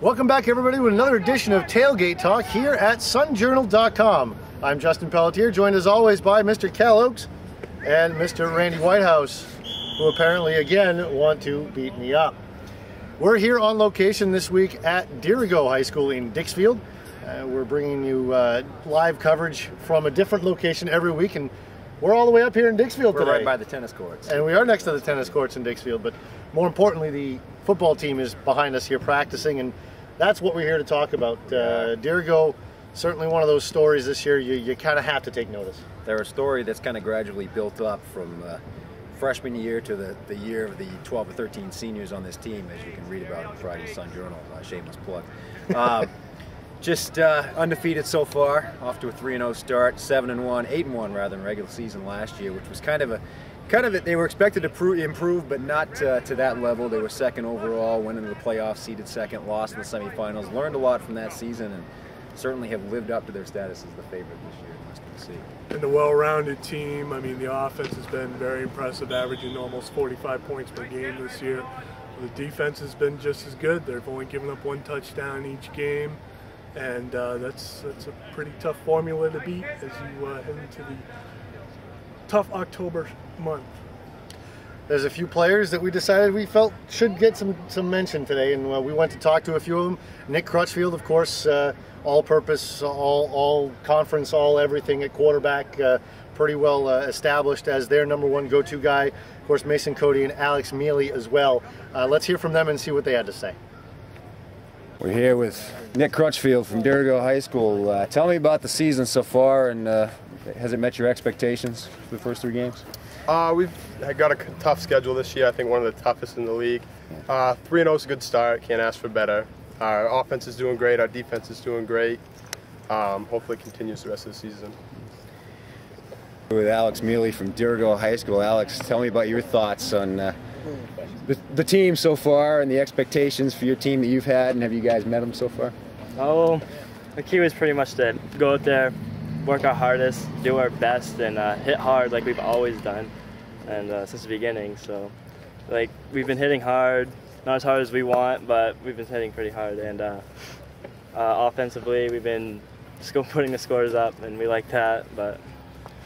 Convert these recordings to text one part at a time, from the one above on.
Welcome back, everybody, with another edition of Tailgate Talk here at sunjournal.com. I'm Justin Pelletier, joined as always by Mr. Cal Oakes and Mr. Randy Whitehouse, who apparently again want to beat me up. We're here on location this week at Dirigo High School in Dixfield. We're bringing you live coverage from a different location every week, and we're all the way up here in Dixfield today. We're right by the tennis courts. And we are next to the tennis courts in Dixfield, but more importantly, the football team is behind us here practicing, and that's what we're here to talk about. Dirigo, certainly one of those stories this year you kind of have to take notice. They're a story that's kind of gradually built up from freshman year to the year of the 12 or 13 seniors on this team, as you can read about in Friday's Sun Journal. Shameless plug. Just undefeated so far, off to a 3-0 start, 7-1, 8-1 rather in regular season last year, which was kind of they were expected to improve, but not to that level. They were second overall, went into the playoffs, seeded second, lost in the semifinals, learned a lot from that season, and certainly have lived up to their status as the favorite this year in West Tennessee. And a well-rounded team. I mean, the offense has been very impressive, averaging almost 45 points per game this year. The defense has been just as good. They've only given up one touchdown each game, and that's a pretty tough formula to beat as you head into the tough October month. There's a few players that we decided we felt should get some mention today, and we went to talk to a few of them. Nick Crutchfield, of course, all-purpose, all conference, all everything at quarterback, pretty well established as their number one go-to guy. Of course, Mason Cody and Alex Mealy as well. Let's hear from them and see what they had to say. We're here with Nick Crutchfield from Dirigo High School. Tell me about the season so far, and has it met your expectations for the first 3 games? We've got a tough schedule this year. I think one of the toughest in the league. 3-0 is a good start. Can't ask for better. Our offense is doing great. Our defense is doing great. Hopefully it continues the rest of the season. With Alex Mealy from Dirigo High School. Alex, tell me about your thoughts on the team so far and the expectations for your team that you've had, and have you guys met them so far? Oh, the key was pretty much to go out there, work our hardest, do our best, and hit hard like we've always done, and since the beginning. So, like, we've been hitting hard, not as hard as we want, but we've been hitting pretty hard. And offensively, we've been putting the scores up, and we like that. But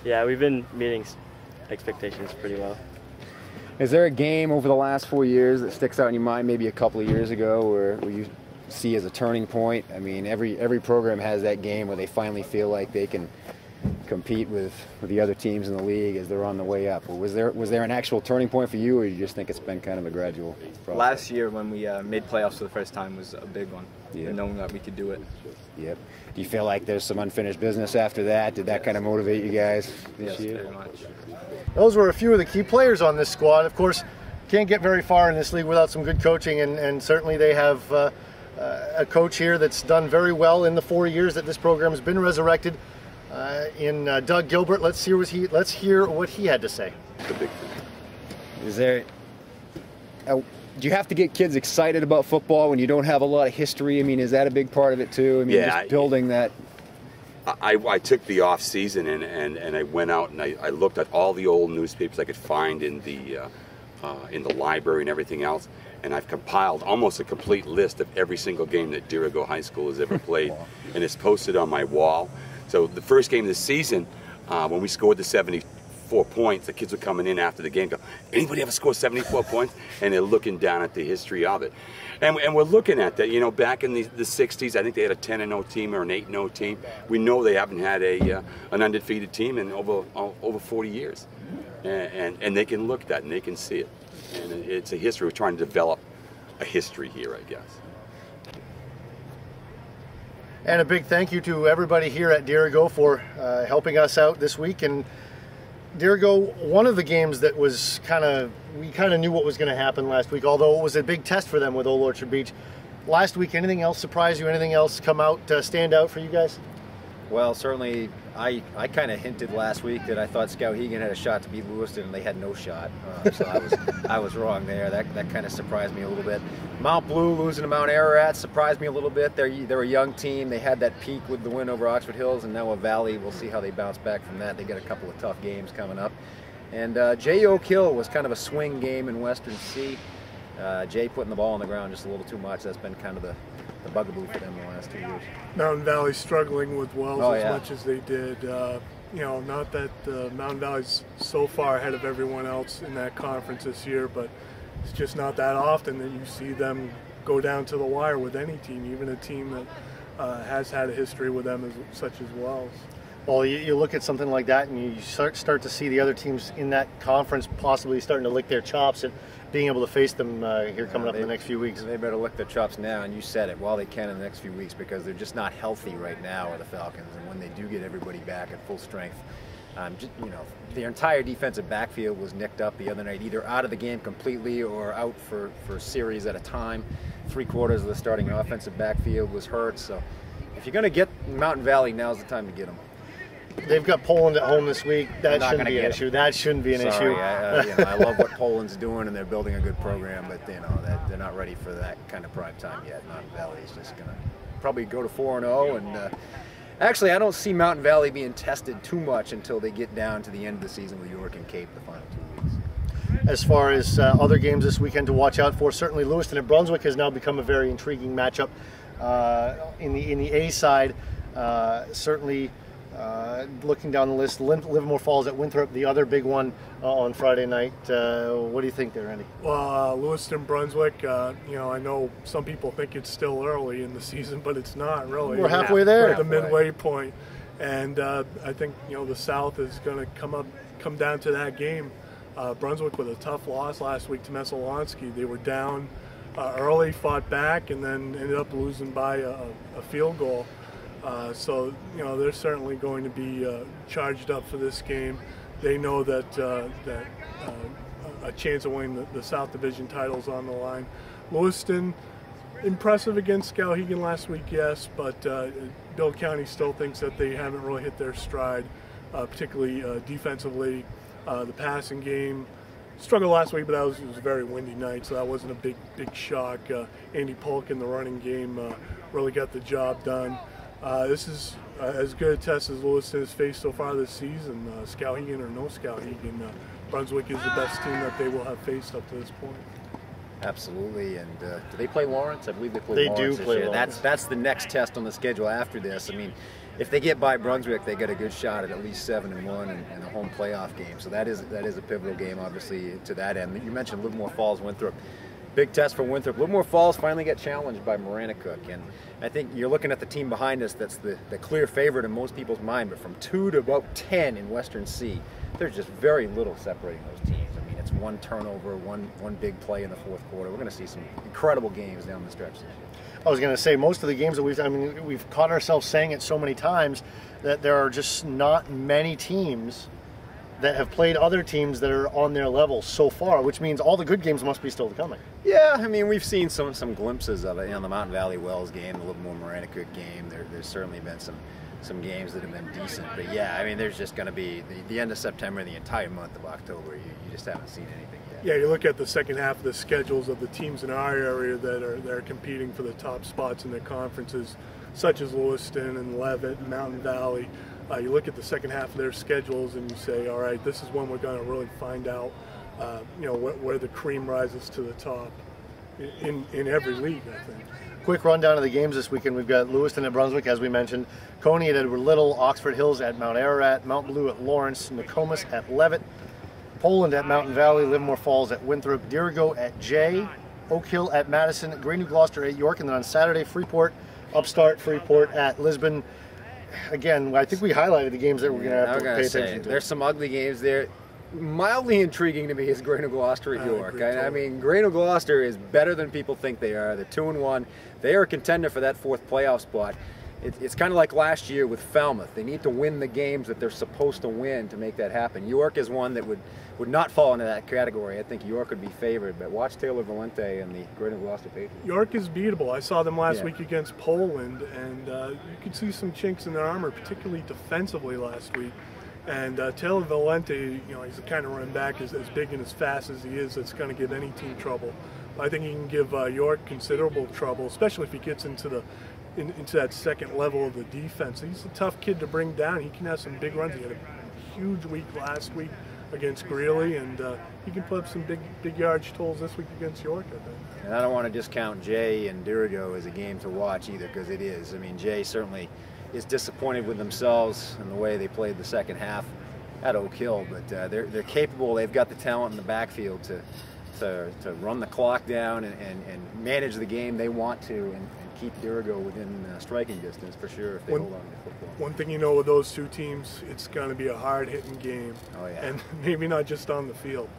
yeah, we've been meeting expectations pretty well. Is there a game over the last 4 years that sticks out in your mind, maybe a couple of years ago, where you see as a turning point? I mean, every program has that game where they finally feel like they can compete with the other teams in the league as they're on the way up. Or was there an actual turning point for you, or you just think it's been kind of a gradual process? Last year when we made playoffs for the first time was a big one, and knowing that we could do it. Yep. Do you feel like there's some unfinished business after that? Did that kind of motivate you guys this year? Very much. Those were a few of the key players on this squad. Of course, can't get very far in this league without some good coaching, and certainly they have a coach here that's done very well in the 4 years that this program has been resurrected. In Doug Gilbert, let's hear what he had to say. Is there? Do you have to get kids excited about football when you don't have a lot of history? I mean, is that a big part of it too? I mean, just building that. I took the off season and I went out and I looked at all the old newspapers I could find in the library and everything else, and I've compiled almost a complete list of every single game that Dirigo High School has ever played, and it's posted on my wall. So the first game of the season, when we scored the 74 points, the kids were coming in after the game, go, anybody ever score 74 points? And they're looking down at the history of it. And we're looking at that, you know, back in the 60s, I think they had a 10-0 team or an 8-0 team. We know they haven't had an undefeated team in over 40 years. And they can look at that and they can see it. And it's a history. We're trying to develop a history here, I guess. And a big thank you to everybody here at Dirigo for helping us out this week. And Dirigo, one of the games that was we kind of knew what was going to happen last week, although it was a big test for them with Old Orchard Beach. Last week, anything else surprise you? Anything else come out, stand out for you guys? Well, certainly I kind of hinted last week that I thought Skowhegan had a shot to beat Lewiston, and they had no shot. So I was wrong there. That kind of surprised me a little bit. Mount Blue losing to Mount Ararat surprised me a little bit. They're a young team. They had that peak with the win over Oxford Hills, and now a Valley. We'll see how they bounce back from that. They got a couple of tough games coming up. And J. Oak Hill was kind of a swing game in Western C. Jay putting the ball on the ground just a little too much. That's been kind of the bugaboo for them the last 2 years. Mountain Valley struggling with Wells much as they did. Not that Mountain Valley's so far ahead of everyone else in that conference this year, but it's just not that often that you see them go down to the wire with any team, even a team that has had a history with them such as Wells. Well, you look at something like that and you start to see the other teams in that conference possibly starting to lick their chops at being able to face them here coming up in the next few weeks. They better lick their chops now, and you said it, while they can in the next few weeks, because they're just not healthy right now, are the Falcons. And when they do get everybody back at full strength, their entire defensive backfield was nicked up the other night, either out of the game completely or out for series at a time. 3/4 of the starting offensive backfield was hurt. So if you're going to get Mountain Valley, now's the time to get them. They've got Poland at home this week. That shouldn't be an issue. That shouldn't be an issue. I love what Poland's doing, and they're building a good program, but they're not ready for that kind of prime time yet. Mountain Valley is just going to probably go to 4-0, and actually, I don't see Mountain Valley being tested too much until they get down to the end of the season with York and Cape the final 2 weeks. As far as other games this weekend to watch out for, certainly Lewiston and Brunswick has now become a very intriguing matchup in the A side. Certainly. Looking down the list, Livermore Falls at Winthrop, the other big one on Friday night. What do you think there, Andy? Well, Lewiston, Brunswick, I know some people think it's still early in the season, but it's not really. We're halfway there. We're at the midway point. And I think, the South is going to come down to that game. Brunswick with a tough loss last week to Messalonsky. They were down early, fought back, and then ended up losing by a field goal. So they're certainly going to be charged up for this game. They know that a chance of winning the South Division titles on the line. Lewiston, impressive against Skowhegan last week, yes, but Bill County still thinks that they haven't really hit their stride, particularly defensively. The passing game struggled last week, but it was a very windy night, so that wasn't a big shock. Andy Polk in the running game really got the job done. This is as good a test as Lewiston has faced so far this season. Skowhegan or no Skowhegan, Brunswick is the best team that they will have faced up to this point. Absolutely, and do they play Lawrence? I believe they play Lawrence. They do play Lawrence. That's the next test on the schedule after this. I mean, if they get by Brunswick, they get a good shot at least 7-1 and a home playoff game. So that is a pivotal game, obviously, to that end. You mentioned Livermore Falls, Winthrop. Big test for Winthrop. Livermore Falls finally got challenged by Maranacook, and I think you're looking at the team behind us that's the clear favorite in most people's mind, but from 2 to about 10 in Western C, there's just very little separating those teams. I mean, it's one turnover, one big play in the fourth quarter. We're going to see some incredible games down the stretch this year. I was going to say, most of the games that we've caught ourselves saying it so many times that there are just not many teams that have played other teams that are on their level so far, which means all the good games must be still coming. Yeah, I mean, we've seen some glimpses of it. The Mountain Valley Wells game, the Livermore Maranacook game. There's certainly been some games that have been decent. But yeah, I mean, there's just going to be the end of September and the entire month of October. You just haven't seen anything yet. Yeah, you look at the second half of the schedules of the teams in our area that are competing for the top spots in their conferences, such as Lewiston and Leavitt and Mountain Valley. You look at the second half of their schedules and you say, all right, this is when we're going to really find out, where the cream rises to the top in every league, I think. Quick rundown of the games this weekend. We've got Lewiston at Brunswick, as we mentioned, Coney at Edward Little, Oxford Hills at Mount Ararat, Mount Blue at Lawrence, Nokomis at Leavitt, Poland at Mountain Valley, Livermore Falls at Winthrop, Dirigo at Jay, Oak Hill at Madison, Grey New Gloucester at York, and then on Saturday, Freeport, Upstart, Freeport at Lisbon. Again, I think we highlighted the games that we're going to have to pay attention to. There's some ugly games there. Mildly intriguing to me is Grey New Gloucester at York. I mean, Grey New Gloucester is better than people think they are. They're 2-1. They are a contender for that fourth playoff spot. It's kind of like last year with Falmouth. They need to win the games that they're supposed to win to make that happen. York is one that would not fall into that category. I think York would be favored, but watch Taylor Valente and the Grey New Gloucester Patriots. York is beatable. I saw them last week against Poland, and you could see some chinks in their armor, particularly defensively last week. And Taylor Valente, he's the kind of running back as big and as fast as he is that's going to give any team trouble. I think he can give York considerable trouble, especially if he gets into that second level of the defense. He's a tough kid to bring down. He can have some big runs. He had a huge week last week against Greeley, and he can put up some big yardage totals this week against York, I think. And I don't want to discount Jay and Dirigo as a game to watch either, because it is. I mean, Jay certainly is disappointed with themselves and the way they played the second half at Oak Hill, but they're capable. They've got the talent in the backfield to run the clock down and manage the game they want to, and keep Dirigo within striking distance for sure if they hold on to football. One thing you know with those two teams, it's going to be a hard-hitting game. Oh, yeah. And maybe not just on the field.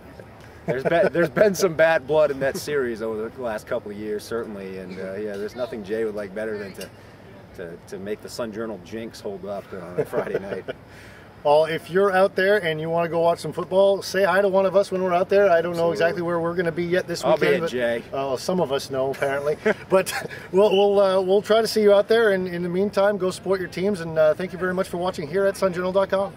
There's been some bad blood in that series over the last couple of years, certainly, and yeah, there's nothing Jay would like better than to make the Sun Journal jinx hold up on a Friday night. Well, if you're out there and you want to go watch some football, say hi to one of us when we're out there. I don't know exactly where we're going to be yet this weekend. I'll be at Jay. Some of us know, apparently. But we'll try to see you out there. And in the meantime, go support your teams. And thank you very much for watching here at sunjournal.com.